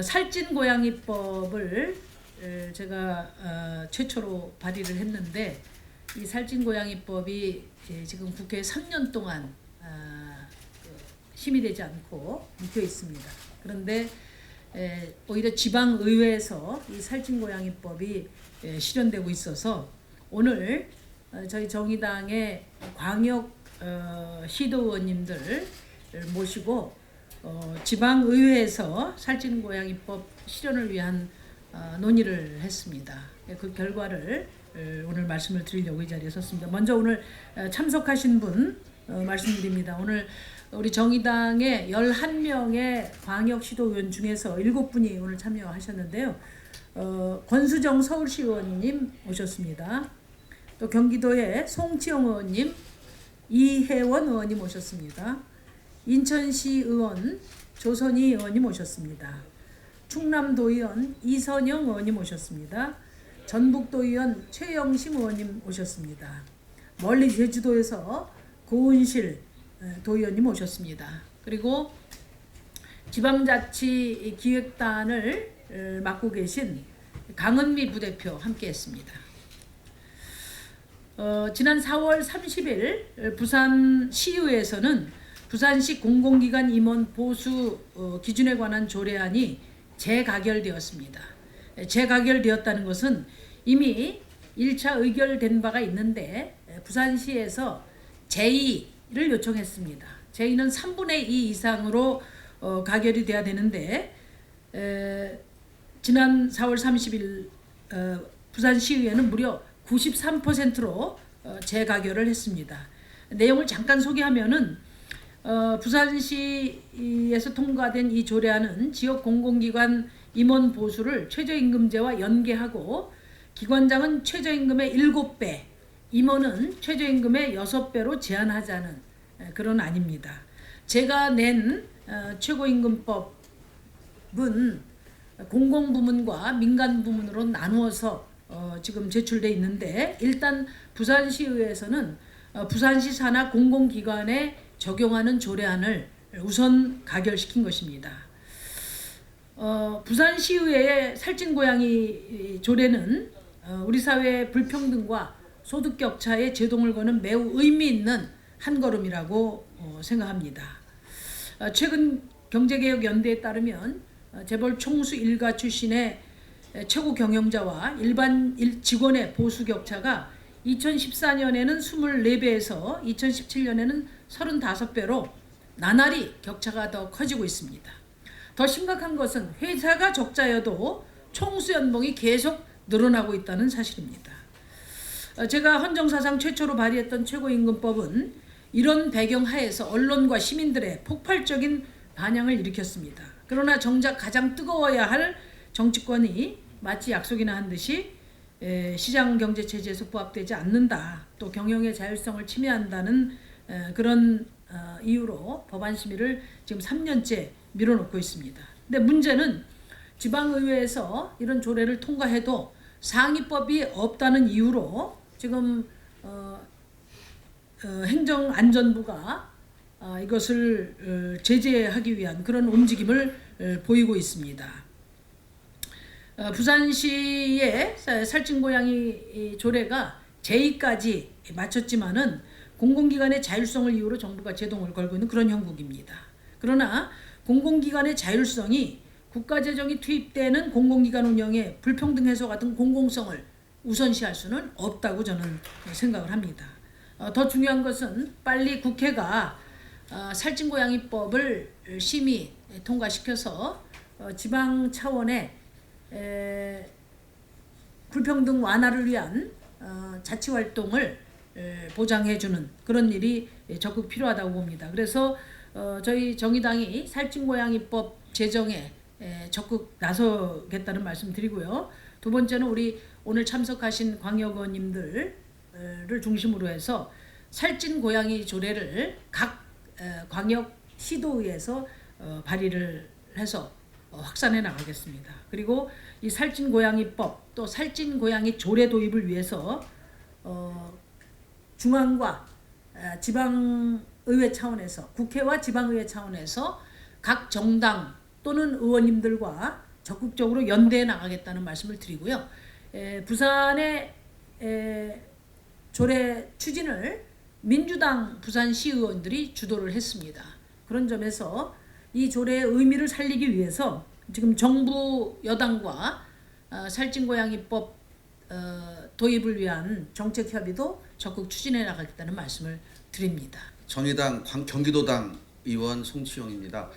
살찐고양이법을 제가 최초로 발의를 했는데, 이 살찐고양이법이 지금 국회에 3년 동안 심의되지 않고 묵혀 있습니다. 그런데 오히려 지방의회에서 이 살찐고양이법이 실현되고 있어서 오늘 저희 정의당의 광역 시도의원님들 모시고 지방의회에서 살찐고양이법 실현을 위한 논의를 했습니다. 그 결과를 오늘 말씀을 드리려고 이 자리에 섰습니다. 먼저 오늘 참석하신 분 말씀드립니다. 오늘 우리 정의당의 11명의 광역시도의원 중에서 7분이 오늘 참여하셨는데요. 권수정 서울시의원님 오셨습니다. 또 경기도의 송치영 의원님, 이혜원 의원님 오셨습니다. 인천시 의원 조선희 의원님 오셨습니다. 충남도의원 이선영 의원님 오셨습니다. 전북도의원 최영심 의원님 오셨습니다. 멀리 제주도에서 고은실 도의원님 오셨습니다. 그리고 지방자치기획단을 맡고 계신 강은미 부대표 함께했습니다. 지난 4월 30일 부산시의회에서는 부산시 공공기관 임원 보수 기준에 관한 조례안이 재가결되었습니다. 재가결되었다는 것은 이미 1차 의결된 바가 있는데 부산시에서 제2를 요청했습니다. 제2는 3분의 2 이상으로 가결이 돼야 되는데 지난 4월 30일 부산시의회는 무려 93%로 재가결을 했습니다. 내용을 잠깐 소개하면은 부산시에서 통과된 이 조례안은 지역 공공기관 임원 보수를 최저임금제와 연계하고 기관장은 최저임금의 7배, 임원은 최저임금의 6배로 제한하자는 그런 안입니다. 제가 낸 최고임금법은 공공부문과 민간부문으로 나누어서 지금 제출돼 있는데, 일단 부산시의회에서는 부산시 산하 공공기관에 적용하는 조례안을 우선 가결시킨 것입니다. 부산시의회의 살찐고양이 조례는 우리 사회의 불평등과 소득격차에 제동을 거는 매우 의미 있는 한 걸음이라고 생각합니다. 최근 경제개혁연대에 따르면 재벌 총수 일가 출신의 최고 경영자와 일반 직원의 보수 격차가 2014년에는 24배에서 2017년에는 35배로 나날이 격차가 더 커지고 있습니다. 더 심각한 것은 회사가 적자여도 총수 연봉이 계속 늘어나고 있다는 사실입니다. 제가 헌정사상 최초로 발의했던 최고임금법은 이런 배경 하에서 언론과 시민들의 폭발적인 반향을 일으켰습니다. 그러나 정작 가장 뜨거워야 할 정치권이 마치 약속이나 한 듯이 시장 경제 체제에서 부합되지 않는다, 또 경영의 자율성을 침해한다는 그런 이유로 법안 심의를 지금 3년째 밀어놓고 있습니다. 근데 문제는 지방의회에서 이런 조례를 통과해도 상위법이 없다는 이유로 지금 행정안전부가 이것을 제재하기 위한 그런 움직임을 보이고 있습니다. 부산시의 살찐고양이 조례가 제2까지 마쳤지만은 공공기관의 자율성을 이유로 정부가 제동을 걸고 있는 그런 형국입니다. 그러나 공공기관의 자율성이 국가재정이 투입되는 공공기관 운영의 불평등 해소 같은 공공성을 우선시할 수는 없다고 저는 생각을 합니다. 더 중요한 것은 빨리 국회가 살찐고양이법을 심의 통과시켜서 지방 차원의 불평등 완화를 위한 자치활동을 보장해주는 그런 일이 적극 필요하다고 봅니다. 그래서 저희 정의당이 살찐고양이법 제정에 적극 나서겠다는 말씀 드리고요. 두 번째는 우리 오늘 참석하신 광역의원님들을 중심으로 해서 살찐고양이 조례를 각 광역시도의회에서 발의를 해서 확산해 나가겠습니다. 그리고 이 살찐고양이법 또 살찐고양이 조례 도입을 위해서 중앙과 지방의회 차원에서, 국회와 지방의회 차원에서 각 정당 또는 의원님들과 적극적으로 연대해 나가겠다는 말씀을 드리고요. 부산의 조례 추진을 민주당 부산시 의원들이 주도를 했습니다. 그런 점에서 이 조례의 의미를 살리기 위해서 지금 정부 여당과 살찐고양이법 도입을 위한 정책 협의도 적극 추진해 나가겠다는 말씀을 드립니다. 정의당 경기도당 의원 송치용입니다.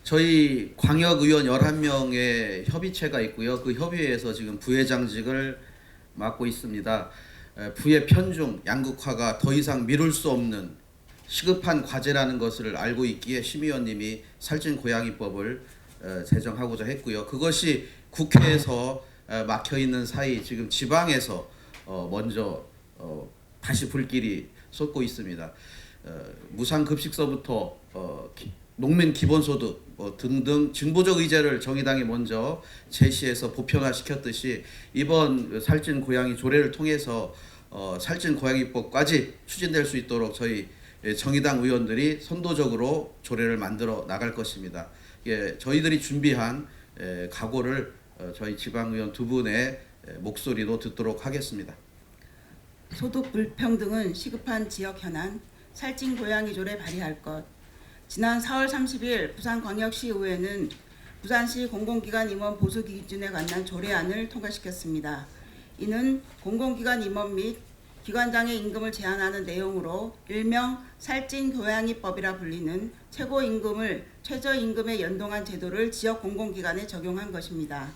저희 광역의원 11명의 협의체가 있고요. 그 협의회에서 지금 부회장직을 맡고 있습니다. 부의 편중, 양극화가 더 이상 미룰 수 없는 시급한 과제라는 것을 알고 있기에 심의원님이 살찐고양이법을 제정하고자 했고요. 그것이 국회에서 막혀 있는 사이 지금 지방에서 먼저 다시 불길이 솟고 있습니다. 무상급식서부터 농민 기본소득 등등 진보적 의제를 정의당이 먼저 제시해서 보편화시켰듯이 이번 살찐고양이 조례를 통해서 살찐고양이법까지 추진될 수 있도록 저희 정의당 의원들이 선도적으로 조례를 만들어 나갈 것입니다. 저희들이 준비한 각오를 저희 지방의원 두 분의 목소리도 듣도록 하겠습니다. 소득 불평등은 시급한 지역 현안, 살찐고양이 조례 발의할 것. 지난 4월 30일 부산광역시의회는 부산시 공공기관 임원 보수 기준에 관한 조례안을 통과시켰습니다. 이는 공공기관 임원 및 기관장의 임금을 제한하는 내용으로 일명 살찐고양이법이라 불리는 최고임금을 최저임금에 연동한 제도를 지역 공공기관에 적용한 것입니다.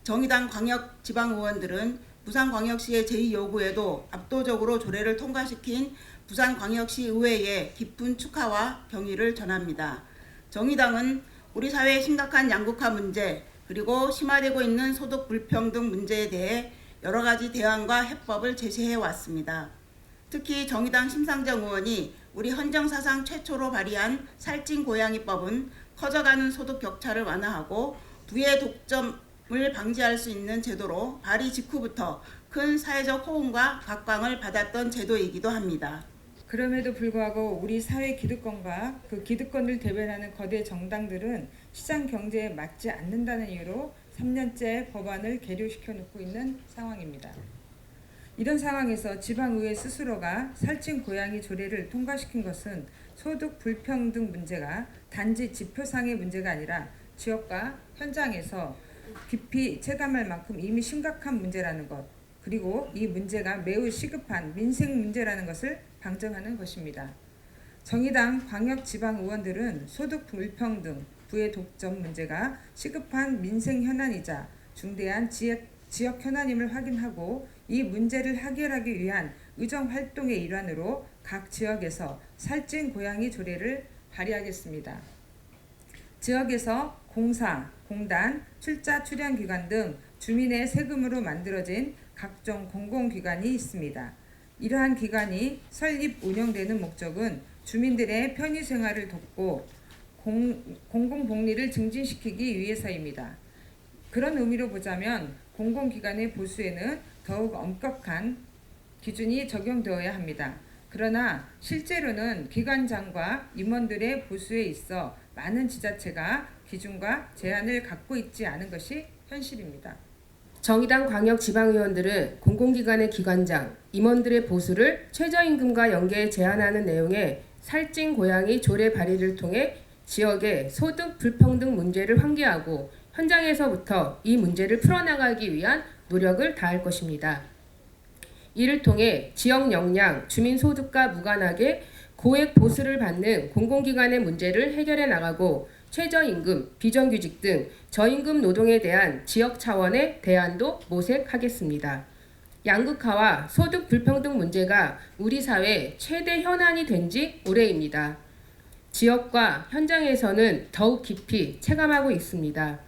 정의당 광역 지방의원들은 부산광역시의 제2요구에도 압도적으로 조례를 통과시킨 부산광역시 의회에 깊은 축하와 경의를 전합니다. 정의당은 우리 사회의 심각한 양극화 문제 그리고 심화되고 있는 소득 불평등 문제에 대해 여러 가지 대안과 해법을 제시해 왔습니다. 특히 정의당 심상정 의원이 우리 헌정사상 최초로 발의한 살찐고양이법은 커져가는 소득 격차를 완화하고 부의 독점을 방지할 수 있는 제도로 발의 직후부터 큰 사회적 호응과 각광을 받았던 제도이기도 합니다. 그럼에도 불구하고 우리 사회 기득권과 그 기득권을 대변하는 거대 정당들은 시장 경제에 맞지 않는다는 이유로 3년째 법안을 계류시켜 놓고 있는 상황입니다. 이런 상황에서 지방의회 스스로가 살찐고양이 조례를 통과시킨 것은 소득 불평등 문제가 단지 지표상의 문제가 아니라 지역과 현장에서 깊이 체감할 만큼 이미 심각한 문제라는 것, 그리고 이 문제가 매우 시급한 민생 문제라는 것을 방증하는 것입니다. 정의당 광역지방의원들은 소득 불평등, 부의 독점 문제가 시급한 민생 현안이자 중대한 지역 현안임을 확인하고 이 문제를 해결하기 위한 의정활동의 일환으로 각 지역에서 살찐고양이 조례를 발의하겠습니다. 지역에서 공사, 공단, 출자 출연기관 등 주민의 세금으로 만들어진 각종 공공기관이 있습니다. 이러한 기관이 설립 운영되는 목적은 주민들의 편의생활을 돕고 공공복리를 증진시키기 위해서입니다. 그런 의미로 보자면 공공기관의 보수에는 더욱 엄격한 기준이 적용되어야 합니다. 그러나 실제로는 기관장과 임원들의 보수에 있어 많은 지자체가 기준과 제한을 갖고 있지 않은 것이 현실입니다. 정의당 광역지방의원들은 공공기관의 기관장, 임원들의 보수를 최저임금과 연계해 제한하는 내용의 살찐고양이 조례 발의를 통해 지역의 소득 불평등 문제를 환기하고 현장에서부터 이 문제를 풀어나가기 위한 노력을 다할 것입니다. 이를 통해 지역 역량, 주민 소득과 무관하게 고액 보수를 받는 공공기관의 문제를 해결해 나가고 최저임금, 비정규직 등 저임금 노동에 대한 지역 차원의 대안도 모색하겠습니다. 양극화와 소득 불평등 문제가 우리 사회 최대 현안이 된 지 오래입니다. 지역과 현장에서는 더욱 깊이 체감하고 있습니다.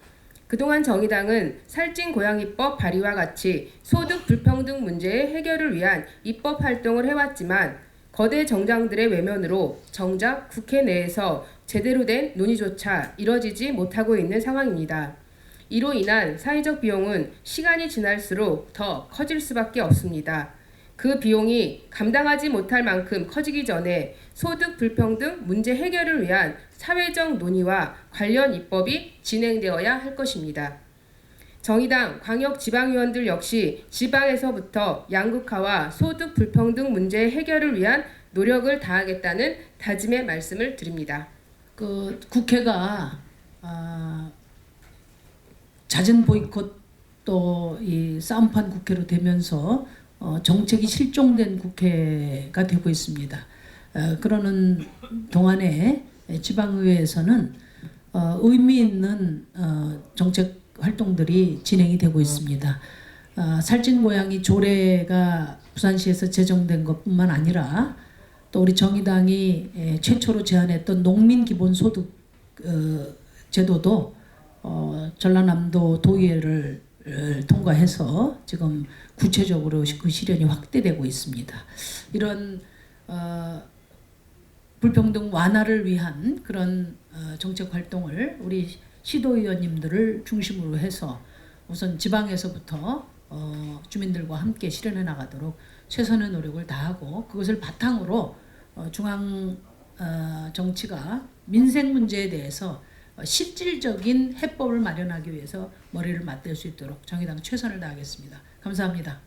그동안 정의당은 살찐고양이법 발의와 같이 소득 불평등 문제의 해결을 위한 입법 활동을 해왔지만 거대 정당들의 외면으로 정작 국회 내에서 제대로 된 논의조차 이뤄지지 못하고 있는 상황입니다. 이로 인한 사회적 비용은 시간이 지날수록 더 커질 수밖에 없습니다. 그 비용이 감당하지 못할 만큼 커지기 전에 소득 불평등 문제 해결을 위한 사회적 논의와 관련 입법이 진행되어야 할 것입니다. 정의당 광역지방의원들 역시 지방에서부터 양극화와 소득 불평등 문제 해결을 위한 노력을 다하겠다는 다짐의 말씀을 드립니다. 그 국회가 잦은 보이콧 또 이 싸움판 국회로 되면서 정책이 실종된 국회가 되고 있습니다. 그러는 동안에 지방의회에서는 의미 있는 정책 활동들이 진행이 되고 있습니다. 살찐 고양이 조례가 부산시에서 제정된 것뿐만 아니라 또 우리 정의당이 최초로 제안했던 농민 기본소득 제도도 전라남도 도의회를 통과해서 지금 구체적으로 그 실현이 확대되고 있습니다. 이런 불평등 완화를 위한 그런 정책 활동을 우리 시도의원님들을 중심으로 해서 우선 지방에서부터 주민들과 함께 실현해 나가도록 최선의 노력을 다하고 그것을 바탕으로 중앙 정치가 민생 문제에 대해서 실질적인 해법을 마련하기 위해서 머리를 맞댈 수 있도록 정의당 최선을 다하겠습니다. 감사합니다.